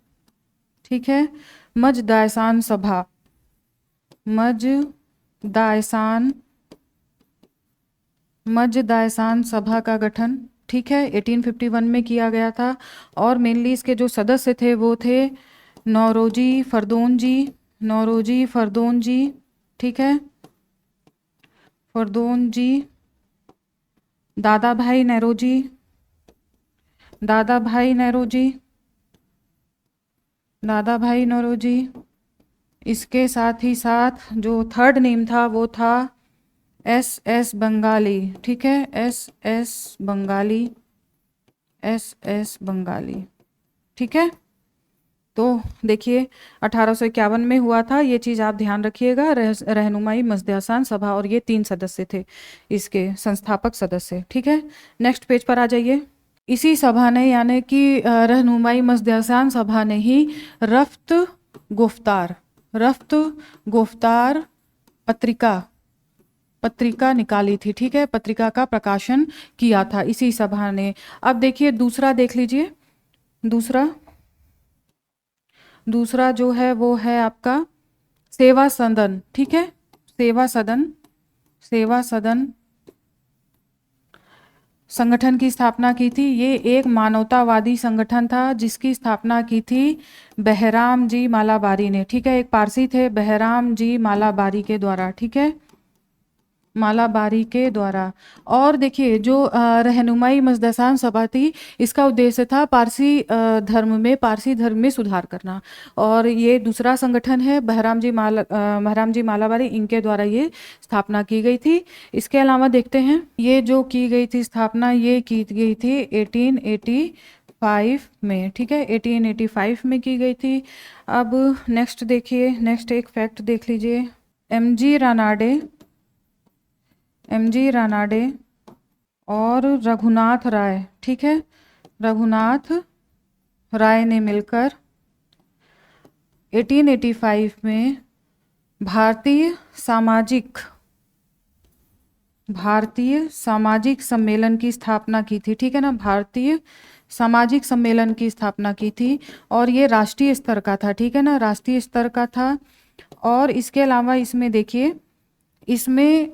ठीक है, मजदायसान सभा, मजदायसान, मजदायसान सभा का गठन, ठीक है, 1851 में किया गया था। और मेनली इसके जो सदस्य थे वो थे नौरोजी फरदोन जी, नौरोजी फरदौन जी, ठीक है, फरदौन जी, दादा भाई नेरोजी, दादा भाई नेरोजी, दादा भाई नौरोजी। इसके साथ ही साथ जो थर्ड नेम था वो था एस एस बंगाली, ठीक है, S S Bengali, S S Bengali, ठीक है। तो देखिए 1851 में हुआ था, ये चीज़ आप ध्यान रखिएगा। रहनुमाई मजद आसान सभा, और ये 3 सदस्य थे इसके संस्थापक सदस्य, ठीक है। नेक्स्ट पेज पर आ जाइए। इसी सभा ने यानी कि रहनुमाई मजद आसान सभा ने ही रफ्त गुफ्तार पत्रिका निकाली थी, ठीक है, पत्रिका का प्रकाशन किया था इसी सभा ने। अब देखिए दूसरा देख लीजिए, दूसरा जो है वो है आपका सेवा सदन, ठीक है, सेवा सदन संगठन की स्थापना की थी। ये एक मानवतावादी संगठन था जिसकी स्थापना की थी बहराम जी मालाबारी ने, ठीक है, एक पारसी थे बहराम जी मालाबारी के द्वारा, ठीक है, मालाबारी के द्वारा। और देखिए जो रहनुमाई मजद आसान सभा थी, इसका उद्देश्य था पारसी धर्म में सुधार करना। और ये दूसरा संगठन है बहराम जी मालाबारी, इनके द्वारा ये स्थापना की गई थी। इसके अलावा देखते हैं ये जो की गई थी स्थापना, ये की गई थी 1885 में, ठीक है, 1885 में की गई थी। अब नेक्स्ट देखिए, नेक्स्ट एक फैक्ट देख लीजिए। एम जी रानाडे और रघुनाथ राय, ठीक है, रघुनाथ राय ने मिलकर 1885 में भारतीय सामाजिक सम्मेलन की स्थापना की थी, ठीक है ना, भारतीय सामाजिक सम्मेलन की स्थापना की थी। और ये राष्ट्रीय स्तर का था, ठीक है ना, राष्ट्रीय स्तर का था। और इसके अलावा इसमें देखिए, इसमें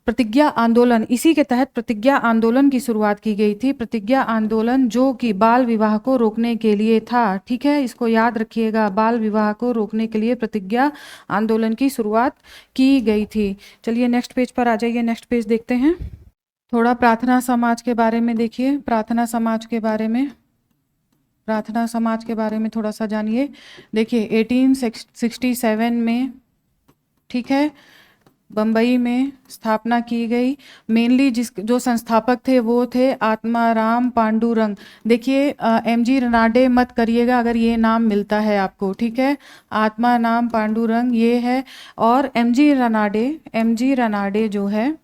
प्रतिज्ञा आंदोलन, इसी के तहत प्रतिज्ञा आंदोलन की शुरुआत की गई थी। प्रतिज्ञा आंदोलन जो कि बाल विवाह को रोकने के लिए था, ठीक है, इसको याद रखिएगा, बाल विवाह को रोकने के लिए प्रतिज्ञा आंदोलन की शुरुआत की गई थी। चलिए नेक्स्ट पेज पर आ जाइए, नेक्स्ट पेज देखते हैं। थोड़ा प्रार्थना समाज के बारे में देखिए, प्रार्थना समाज के बारे में थोड़ा सा जानिए। देखिए 1867 में, ठीक है, बम्बई में स्थापना की गई। मेनली जो संस्थापक थे वो थे आत्माराम पांडुरंग। देखिए एम जी रनाडे मत करिएगा अगर ये नाम मिलता है आपको, ठीक है, आत्माराम पांडुरंग ये है। और एम जी रनाडे जो है,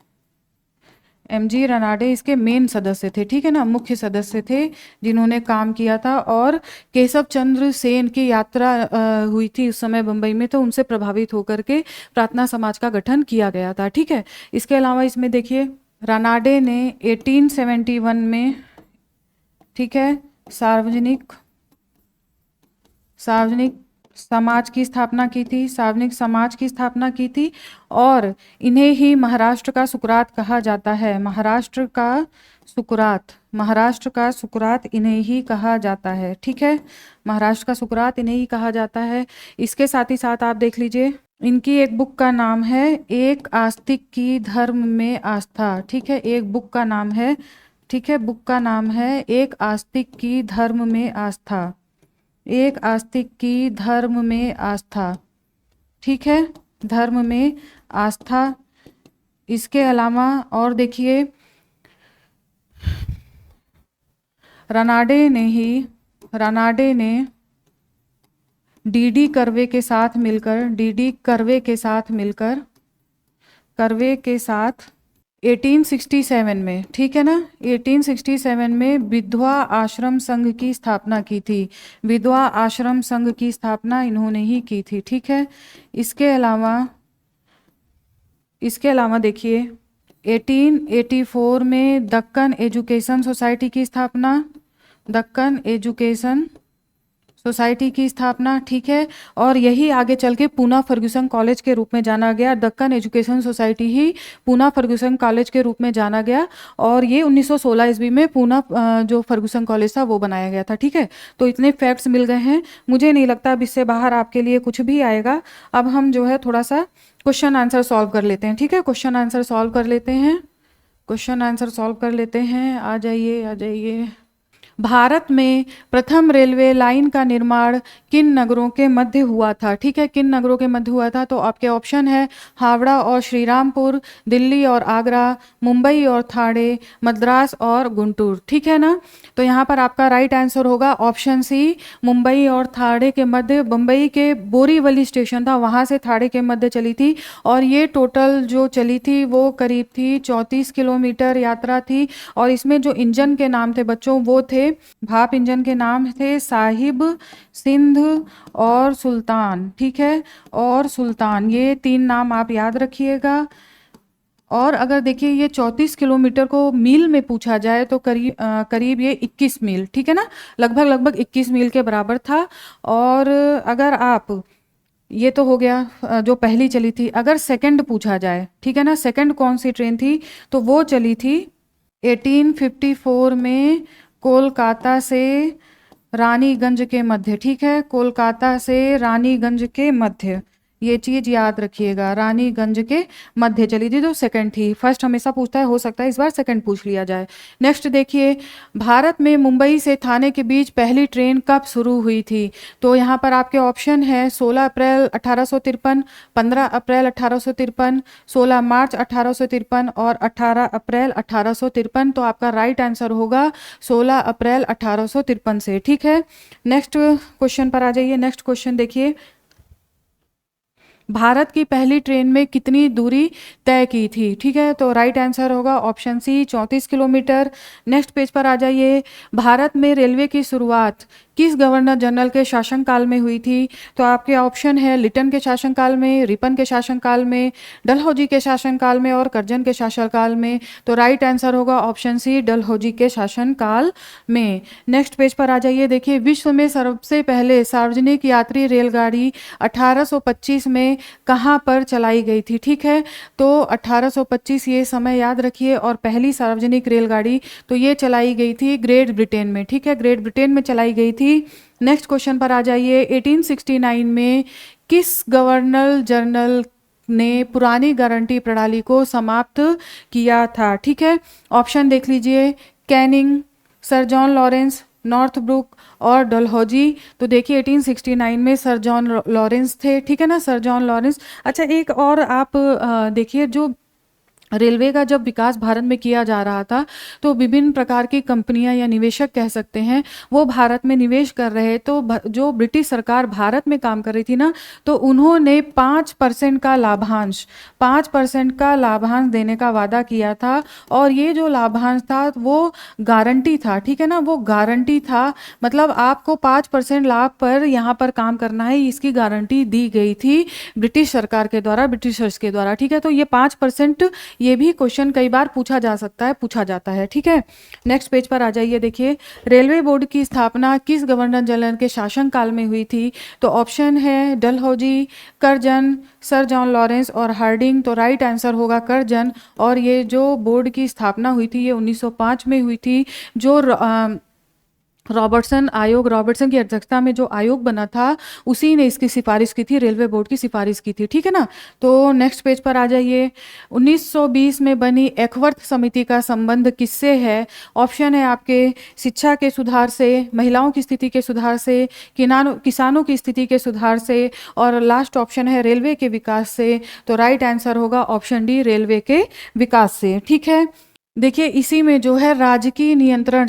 एम जी रनाडे इसके मेन सदस्य थे, ठीक है ना, मुख्य सदस्य थे जिन्होंने काम किया था। और केशव चंद्र सेन की यात्रा हुई थी उस समय बम्बई में, तो उनसे प्रभावित होकर के प्रार्थना समाज का गठन किया गया था, ठीक है। इसके अलावा इसमें देखिए रनाडे ने 1871 में, ठीक है, सार्वजनिक समाज की स्थापना की थी, सार्वजनिक समाज की स्थापना की थी। और इन्हें ही महाराष्ट्र का सुकरात कहा जाता है, महाराष्ट्र का सुकरात इन्हें ही कहा जाता है, ठीक है, महाराष्ट्र का सुकरात इन्हें ही कहा जाता है। इसके साथ ही साथ आप देख लीजिए, इनकी एक बुक का नाम है एक आस्तिक की धर्म में आस्था, ठीक है, एक बुक का नाम है, ठीक है, बुक का नाम है एक आस्तिक की धर्म में आस्था, एक आस्तिक की धर्म में आस्था, ठीक है, धर्म में आस्था। इसके अलावा और देखिए रनाडे ने डीडी कर्वे के साथ मिलकर 1867 में, ठीक है ना, 1867 में विधवा आश्रम संघ की स्थापना की थी। विधवा आश्रम संघ की स्थापना इन्होंने ही की थी, ठीक है। इसके अलावा देखिए 1884 में दक्कन एजुकेशन सोसाइटी की स्थापना, दक्कन एजुकेशन सोसाइटी की स्थापना, ठीक है। और यही आगे चल के पूना फर्ग्यूसन कॉलेज के रूप में जाना गया। दक्कन एजुकेशन सोसाइटी ही पूना फर्ग्यूसन कॉलेज के रूप में जाना गया और ये 1916 ईस्वी में पूना जो फर्ग्यूसन कॉलेज था वो बनाया गया था, ठीक है। तो इतने फैक्ट्स मिल गए हैं, मुझे नहीं लगता अब इससे बाहर आपके लिए कुछ भी आएगा। अब हम जो है थोड़ा सा क्वेश्चन आंसर सॉल्व कर लेते हैं, ठीक है। क्वेश्चन आंसर सॉल्व कर लेते हैं, क्वेश्चन आंसर सॉल्व कर लेते हैं। आ जाइए आ जाइए। भारत में प्रथम रेलवे लाइन का निर्माण किन नगरों के मध्य हुआ था, ठीक है। किन नगरों के मध्य हुआ था, तो आपके ऑप्शन है हावड़ा और श्रीरामपुर, दिल्ली और आगरा, मुंबई और ठाणे, मद्रास और गुंटूर, ठीक है ना। तो यहाँ पर आपका राइट आंसर होगा ऑप्शन सी, मुंबई और ठाणे के मध्य। मुंबई के बोरीवली स्टेशन था, वहाँ से ठाणे के मध्य चली थी और ये टोटल जो चली थी वो करीब थी 34 किलोमीटर यात्रा थी। और इसमें जो इंजन के नाम थे बच्चों वो थे, भाप इंजन के नाम थे साहिब, सिंध और सुल्तान, ठीक है। और सुल्तान, ये 3 नाम आप याद रखिएगा। और अगर देखिए ये 34 किलोमीटर को मील में पूछा जाए तो करीब ये 21 मील, ठीक है ना, लगभग 21 मील के बराबर था। और अगर आप, ये तो हो गया जो पहली चली थी। अगर सेकंड पूछा जाए, ठीक है ना, सेकंड कौन सी ट्रेन थी, तो वो चली थी 1854 में कोलकाता से रानीगंज के मध्य, ठीक है। कोलकाता से रानीगंज के मध्य, ये चीज़ याद रखिएगा, रानीगंज के मध्य चली थी, जो सेकंड थी। फर्स्ट हमेशा पूछता है, हो सकता है इस बार सेकंड पूछ लिया जाए। नेक्स्ट देखिए, भारत में मुंबई से ठाणे के बीच पहली ट्रेन कब शुरू हुई थी, तो यहाँ पर आपके ऑप्शन है 16 अप्रैल 1853, 15 अप्रैल 1853, 16 मार्च 1853 और 18 अप्रैल 1853। तो आपका राइट आंसर होगा 16 अप्रैल 1853 से, ठीक है। नेक्स्ट क्वेश्चन पर आ जाइए। नेक्स्ट क्वेश्चन देखिए, भारत की पहली ट्रेन में कितनी दूरी तय की थी, ठीक है। तो राइट आंसर होगा option C, 34 kilometre. Next page पर आ जाइए, भारत में रेलवे की शुरुआत किस गवर्नर जनरल के शासनकाल में हुई थी, तो आपके ऑप्शन है लिटन के शासनकाल में, रिपन के शासनकाल में, डलहौजी के शासनकाल में और करजन के शासनकाल में। तो राइट आंसर होगा ऑप्शन सी, डलहौजी के शासनकाल में। नेक्स्ट पेज पर आ जाइए, देखिए विश्व में सबसे पहले सार्वजनिक यात्री रेलगाड़ी 1825 में कहाँ पर चलाई गई थी, ठीक है। तो 1825 ये समय याद रखिए। और पहली सार्वजनिक रेलगाड़ी तो ये चलाई गई थी ग्रेट ब्रिटेन में, ठीक है, ग्रेट ब्रिटेन में चलाई गई थी। नेक्स्ट क्वेश्चन पर आ जाइए, 1869 में किस गवर्नर जनरल ने पुरानी गारंटी प्रणाली को समाप्त किया था, ठीक है। ऑप्शन देख लीजिए, Canning, sir John Lawrence, Northbrook और डलहौजी। तो देखिए 1869 में सर जॉन लॉरेंस थे, ठीक है ना, सर जॉन लॉरेंस। अच्छा, एक और आप देखिए, जो रेलवे का जब विकास भारत में किया जा रहा था तो विभिन्न प्रकार की कंपनियां या निवेशक कह सकते हैं वो भारत में निवेश कर रहे। तो जो ब्रिटिश सरकार भारत में काम कर रही थी ना, तो उन्होंने 5% का लाभांश 5% का लाभांश देने का वादा किया था। और ये जो लाभांश था वो गारंटी था, ठीक है ना, वो गारंटी था, मतलब आपको 5% लाभ पर यहाँ पर काम करना है, इसकी गारंटी दी गई थी ब्रिटिश सरकार के द्वारा, ब्रिटिशर्स के द्वारा, ठीक है। तो ये 5%, ये भी क्वेश्चन कई बार पूछा जा सकता है, पूछा जाता है, ठीक है। नेक्स्ट पेज पर आ जाइए, देखिए रेलवे बोर्ड की स्थापना किस गवर्नर जनरल के शासनकाल में हुई थी, तो ऑप्शन है Dalhousie, Curzon, sir John Lawrence और हार्डिंग। तो राइट आंसर होगा करजन। और ये जो बोर्ड की स्थापना हुई थी ये 1905 में हुई थी। जो रॉबर्टसन की अध्यक्षता में जो आयोग बना था उसी ने इसकी सिफारिश की थी, रेलवे बोर्ड की सिफारिश की थी, ठीक है ना। तो नेक्स्ट पेज पर आ जाइए, 1920 में बनी एकवर्थ समिति का संबंध किससे है। ऑप्शन है आपके शिक्षा के सुधार से, महिलाओं की स्थिति के सुधार से, किसानों की स्थिति के सुधार से, और लास्ट ऑप्शन है रेलवे के विकास से। तो राइट आंसर होगा ऑप्शन डी, रेलवे के विकास से, ठीक है। देखिए इसी में जो है राजकीय नियंत्रण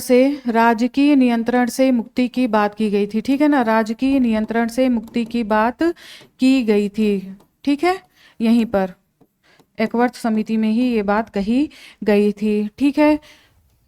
से मुक्ति की बात की गई थी, ठीक है ना, राजकीय नियंत्रण से मुक्ति की बात की गई थी, ठीक है, यहीं पर एकवर्थ समिति में ही ये बात कही गई थी, ठीक है।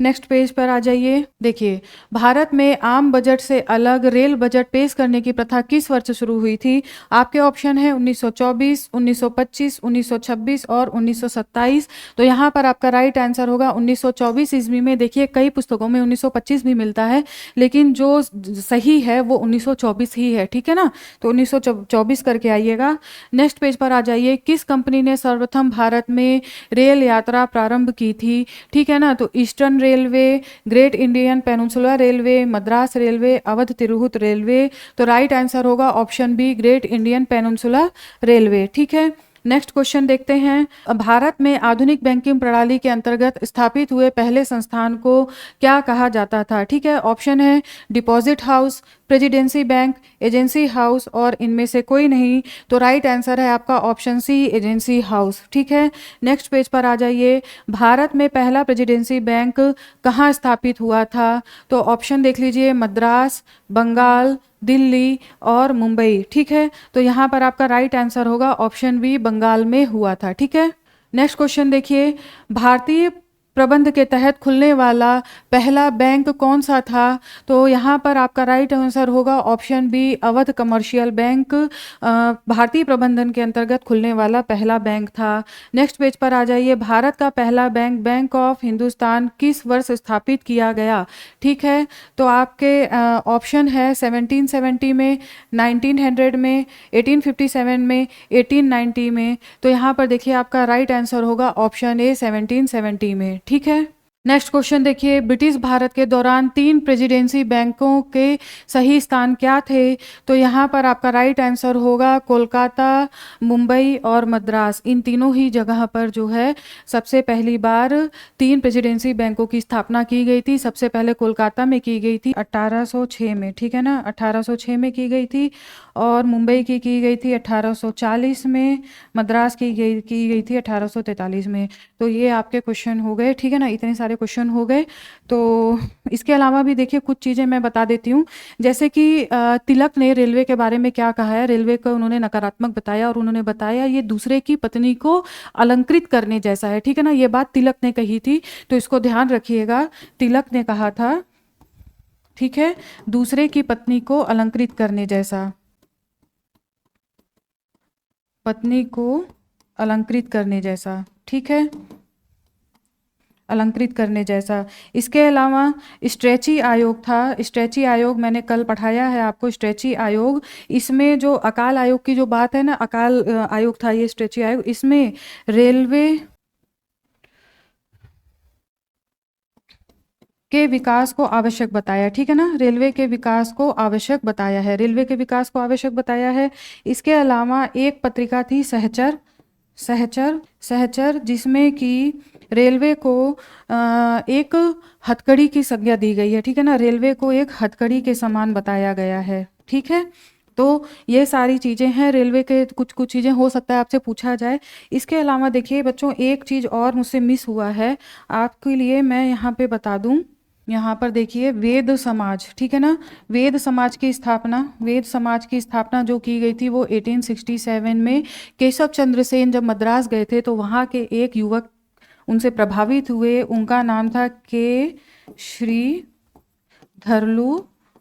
नेक्स्ट पेज पर आ जाइए। देखिए, भारत में आम बजट से अलग रेल बजट पेश करने की प्रथा किस वर्ष शुरू हुई थी? आपके ऑप्शन है 1924, 1925, 1926 और 1927। तो यहाँ पर आपका राइट आंसर होगा 1924 ईस्वी में। देखिए, कई पुस्तकों में 1925 भी मिलता है, लेकिन जो सही है वो 1924 ही है, ठीक है ना। तो 1924 करके आइएगा। नेक्स्ट पेज पर आ जाइए। किस कंपनी ने सर्वप्रथम भारत में रेल यात्रा प्रारंभ की थी? ठीक है ना। तो Eastern Railway, Great Indian Peninsula Railway, Madras Railway, Awadh Tirhut Railway. तो राइट आंसर होगा option B, Great Indian Peninsula Railway, ठीक है। नेक्स्ट क्वेश्चन देखते हैं। भारत में आधुनिक बैंकिंग प्रणाली के अंतर्गत स्थापित हुए पहले संस्थान को क्या कहा जाता था? ठीक है, ऑप्शन है deposit house, presidency bank, agency house और इनमें से कोई नहीं। तो राइट आंसर है आपका ऑप्शन सी, एजेंसी हाउस, ठीक है। नेक्स्ट पेज पर आ जाइए। भारत में पहला प्रेसिडेंसी बैंक कहाँ स्थापित हुआ था? तो ऑप्शन देख लीजिए, मद्रास, बंगाल, दिल्ली और मुंबई, ठीक है। तो यहाँ पर आपका राइट आंसर होगा ऑप्शन बी, बंगाल में हुआ था, ठीक है। नेक्स्ट क्वेश्चन देखिए। भारतीय प्रबंध के तहत खुलने वाला पहला बैंक कौन सा था? तो यहाँ पर आपका राइट आंसर होगा option B, Awadh Commercial Bank भारतीय प्रबंधन के अंतर्गत खुलने वाला पहला बैंक था। नेक्स्ट पेज पर आ जाइए। भारत का पहला बैंक, बैंक ऑफ हिंदुस्तान, किस वर्ष स्थापित किया गया? ठीक है, तो आपके ऑप्शन है 1770 में, 1900 में, 1857 में, 1890 में। तो यहाँ पर देखिए आपका राइट आंसर होगा ऑप्शन ए, 1770 में, ठीक है। नेक्स्ट क्वेश्चन देखिए। ब्रिटिश भारत के दौरान 3 प्रेसिडेंसी बैंकों के सही स्थान क्या थे? तो यहाँ पर आपका राइट आंसर होगा कोलकाता, मुंबई और मद्रास। इन तीनों ही जगह पर जो है सबसे पहली बार 3 प्रेसिडेंसी बैंकों की स्थापना की गई थी। सबसे पहले कोलकाता में की गई थी 1806 में, ठीक है ना, 1806 में की गई थी। और मुंबई की गई थी 1840 में, मद्रास की गई थी 1843 में। तो ये आपके क्वेश्चन हो गए, ठीक है ना, इतने सारे क्वेश्चन हो गए। तो इसके अलावा भी देखिए कुछ चीज़ें मैं बता देती हूँ। जैसे कि तिलक ने रेलवे के बारे में क्या कहा है, रेलवे को उन्होंने नकारात्मक बताया और उन्होंने बताया ये दूसरे की पत्नी को अलंकृत करने जैसा है, ठीक है ना। ये बात तिलक ने कही थी, तो इसको ध्यान रखिएगा। तिलक ने कहा था, ठीक है, दूसरे की पत्नी को अलंकृत करने जैसा, पत्नी को अलंकृत करने जैसा, ठीक है, अलंकृत करने जैसा। इसके अलावा स्ट्रेची आयोग था। स्ट्रेची आयोग मैंने कल पढ़ाया है आपको, स्ट्रेची आयोग। इसमें जो अकाल आयोग की जो बात है ना, अकाल आयोग था ये स्ट्रेची आयोग। इसमें रेलवे के विकास को आवश्यक बताया, ठीक है ना, रेलवे के विकास को आवश्यक बताया है, रेलवे के विकास को आवश्यक बताया है। इसके अलावा एक पत्रिका थी सहचर, सहचर जिसमें कि रेलवे को एक हथकड़ी की संज्ञा दी गई है, ठीक है ना, रेलवे को एक हथकड़ी के समान बताया गया है, ठीक है। तो ये सारी चीज़ें हैं रेलवे के, कुछ कुछ चीज़ें हो सकता है आपसे पूछा जाए। इसके अलावा देखिए बच्चों, एक चीज़ और मुझसे मिस हुआ है आपके लिए, मैं यहाँ पे बता दूँ। यहाँ पर देखिए वेद समाज, ठीक है ना, वेद समाज की स्थापना, वेद समाज की स्थापना जो की गई थी वो 1867 में केशव चंद्र सेन जब मद्रास गए थे तो वहाँ के एक युवक उनसे प्रभावित हुए, उनका नाम था के श्रीधरलू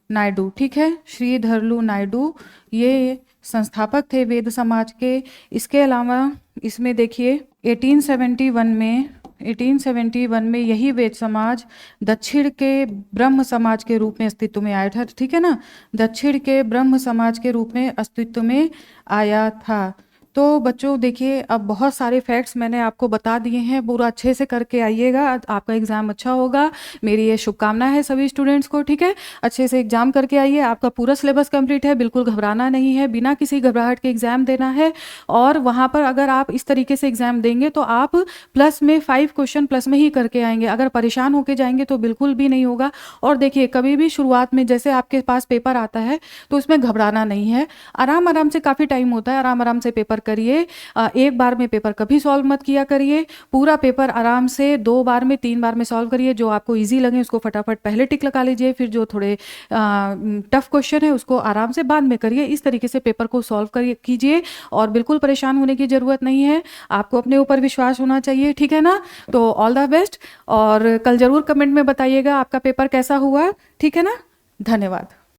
नायडू, ठीक है, श्रीधरलू नायडू, ये संस्थापक थे वेद समाज के। इसके अलावा इसमें देखिए 1871 में यही वेद समाज दक्षिण के ब्रह्म समाज के रूप में अस्तित्व में आया था, ठीक है ना, दक्षिण के ब्रह्म समाज के रूप में अस्तित्व में आया था। तो बच्चों देखिए, अब बहुत सारे फैक्ट्स मैंने आपको बता दिए हैं, पूरा अच्छे से करके आइएगा, आपका एग्ज़ाम अच्छा होगा, मेरी ये शुभकामना है सभी स्टूडेंट्स को, ठीक है। अच्छे से एग्ज़ाम करके आइए, आपका पूरा सिलेबस कंप्लीट है, बिल्कुल घबराना नहीं है, बिना किसी घबराहट के एग्ज़ाम देना है। और वहाँ पर अगर आप इस तरीके से एग्ज़ाम देंगे तो आप प्लस में 5 क्वेश्चन प्लस में ही करके आएंगे। अगर परेशान होके जाएंगे तो बिल्कुल भी नहीं होगा। और देखिए, कभी भी शुरुआत में जैसे आपके पास पेपर आता है तो उसमें घबराना नहीं है, आराम आराम से, काफ़ी टाइम होता है, आराम आराम से पेपर करिए। एक बार में पेपर कभी सॉल्व मत किया करिए, पूरा पेपर आराम से 2 बार में 3 बार में सॉल्व करिए। जो आपको ईजी लगे उसको फटाफट पहले टिक लगा लीजिए, फिर जो थोड़े टफ क्वेश्चन है उसको आराम से बाद में करिए। इस तरीके से पेपर को सॉल्व कीजिए और बिल्कुल परेशान होने की ज़रूरत नहीं है। आपको अपने ऊपर विश्वास होना चाहिए, ठीक है ना। तो ऑल द बेस्ट, और कल ज़रूर कमेंट में बताइएगा आपका पेपर कैसा हुआ, ठीक है ना। धन्यवाद।